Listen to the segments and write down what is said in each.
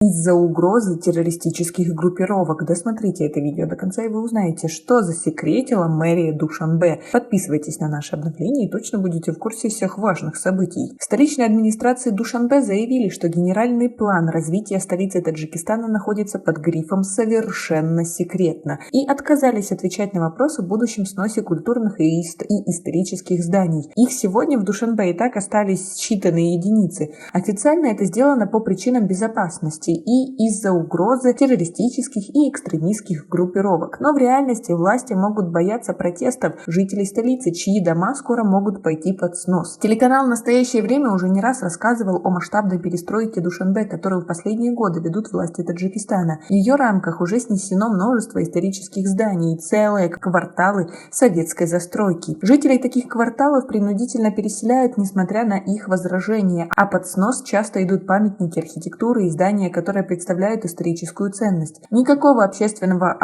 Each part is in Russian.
из-за угрозы террористических группировок. Досмотрите это видео до конца, и вы узнаете, что засекретила мэрия Душанбе. Подписывайтесь на наше обновление и точно будете в курсе всех важных событий. В столичной администрации Душанбе заявили, что генеральный план развития столицы Таджикистана находится под грифом «совершенно секретно» и отказались отвечать на вопросы о будущем сносе культурных и исторических зданий. Их сегодня в Душанбе и так остались считанные единицы. Официально это сделано по причинам безопасности и из-за угрозы террористических и экстремистских группировок. Но в реальности власти могут бояться протестов жителей столицы, чьи дома скоро могут пойти под снос. Телеканал «В настоящее время» уже не раз рассказывал о масштабной перестройке Душанбе, которую в последние годы ведут власти Таджикистана. В ее рамках уже снесено множество исторических зданий и целые кварталы советской застройки. Жителей таких кварталов принудительно переселяют, несмотря на их возражения, а под снос часто идут памятники архитектуры и здания, которые представляют историческую ценность. Никакого общественного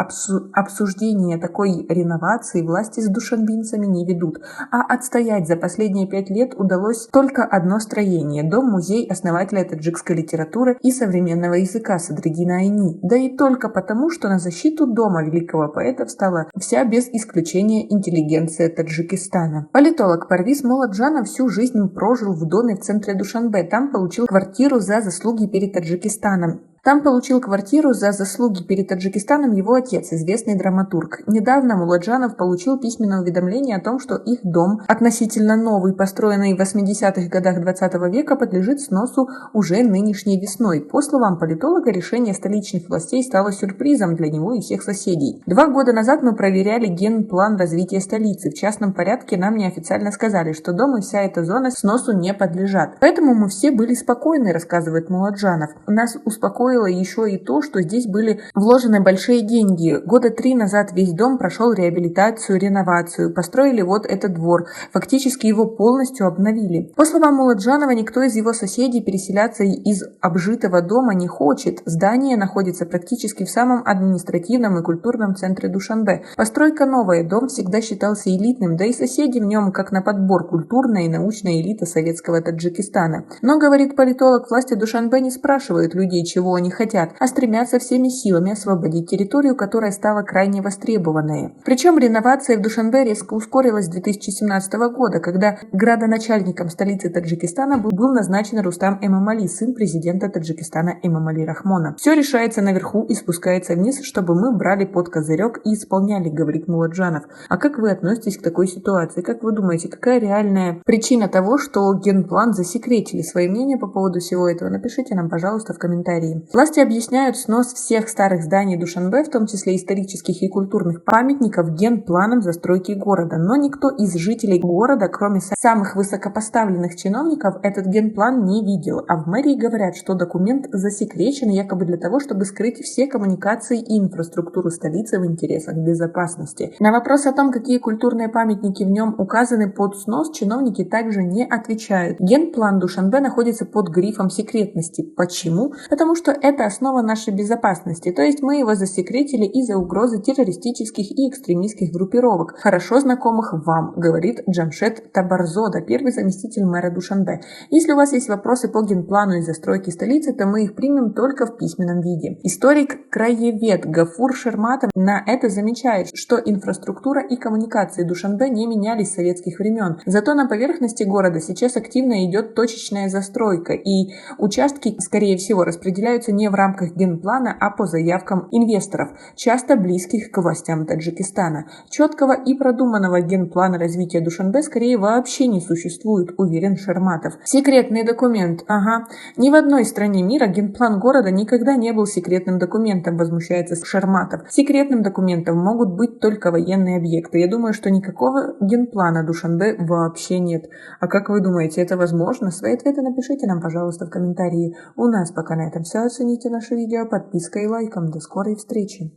обсуждения такой реновации власти с душанбинцами не ведут, а отстоять за последние 5 лет удалось только одно строение – дом-музей основателя таджикской литературы и современного языка Садриддина Айни. Да и только потому, что на защиту дома великого поэта встала вся без исключения интеллигенция Таджикистана. Политолог Парвиз Молоджанов всю жизнь прожил в доме в центре Душанбе. Там получил квартиру за заслуги перед Таджикистаном его отец, известный драматург. Недавно Молоджанов получил письменное уведомление о том, что их дом, относительно новый, построенный в 80-х годах 20 века, подлежит сносу уже нынешней весной. По словам политолога, решение столичных властей стало сюрпризом для него и всех соседей. 2 года назад мы проверяли генплан развития столицы. В частном порядке нам неофициально сказали, что дом и вся эта зона сносу не подлежат. Поэтому мы все были спокойны, рассказывает Молоджанов. Нас успокоило еще и то, что здесь были вложены большие деньги. 3 года назад весь дом прошел реабилитацию, реновацию. Построили вот этот двор. Фактически его полностью обновили. По словам Молоджанова, никто из его соседей переселяться из обжитого дома не хочет. Здание находится практически в самом административном и культурном центре Душанбе. Постройка новая, дом всегда считался элитным, да и соседи в нем как на подбор культурная и научная элита советского Таджикистана. Но, говорит политолог, власти Душанбе не спрашивают людей, чего они хотят, а стремятся всеми силами освободить территорию, которая стала крайне востребованной. Причем реновация в Душанбе резко ускорилась с 2017 года, когда градоначальником столицы Таджикистана был назначен Рустам Эмомали, сын президента Таджикистана Эмомали Рахмона. Все решается наверху и спускается вниз, чтобы мы брали под козырек и исполняли, говорит Молоджанов. А как вы относитесь к такой ситуации? Как вы думаете, какая реальная причина того, что генплан засекретили? Свое мнение по поводу всего этого напишите нам, пожалуйста, в комментарии. Власти объясняют снос всех старых зданий Душанбе, в том числе исторических и культурных памятников, генпланом застройки города. Но никто из жителей города, кроме самых высокопоставленных чиновников, этот генплан не видел. А в мэрии говорят, что документ засекречен якобы для того, чтобы скрыть все коммуникации и инфраструктуру столицы в интересах безопасности. На вопрос о том, какие культурные памятники в нем указаны под снос, чиновники также не отвечают. Генплан Душанбе находится под грифом секретности. Почему? Потому что это основа нашей безопасности, то есть мы его засекретили из-за угрозы террористических и экстремистских группировок, хорошо знакомых вам, говорит Джамшед Табарзода, первый заместитель мэра Душанбе. Если у вас есть вопросы по генплану и застройке столицы, то мы их примем только в письменном виде. Историк-краевед Гафур Шерматов на это замечает, что инфраструктура и коммуникации Душанбе не менялись с советских времен. Зато на поверхности города сейчас активно идет точечная застройка, и участки, скорее всего, распределяются не в рамках генплана, а по заявкам инвесторов, часто близких к властям Таджикистана. Четкого и продуманного генплана развития Душанбе скорее вообще не существует, уверен Шерматов. Секретный документ. Ага. Ни в одной стране мира генплан города никогда не был секретным документом, возмущается Шерматов. Секретным документом могут быть только военные объекты. Я думаю, что никакого генплана Душанбе вообще нет. А как вы думаете, это возможно? Свои ответы напишите нам, пожалуйста, в комментарии. У нас пока на этом все. Оцените наше видео подпиской и лайком. До скорой встречи!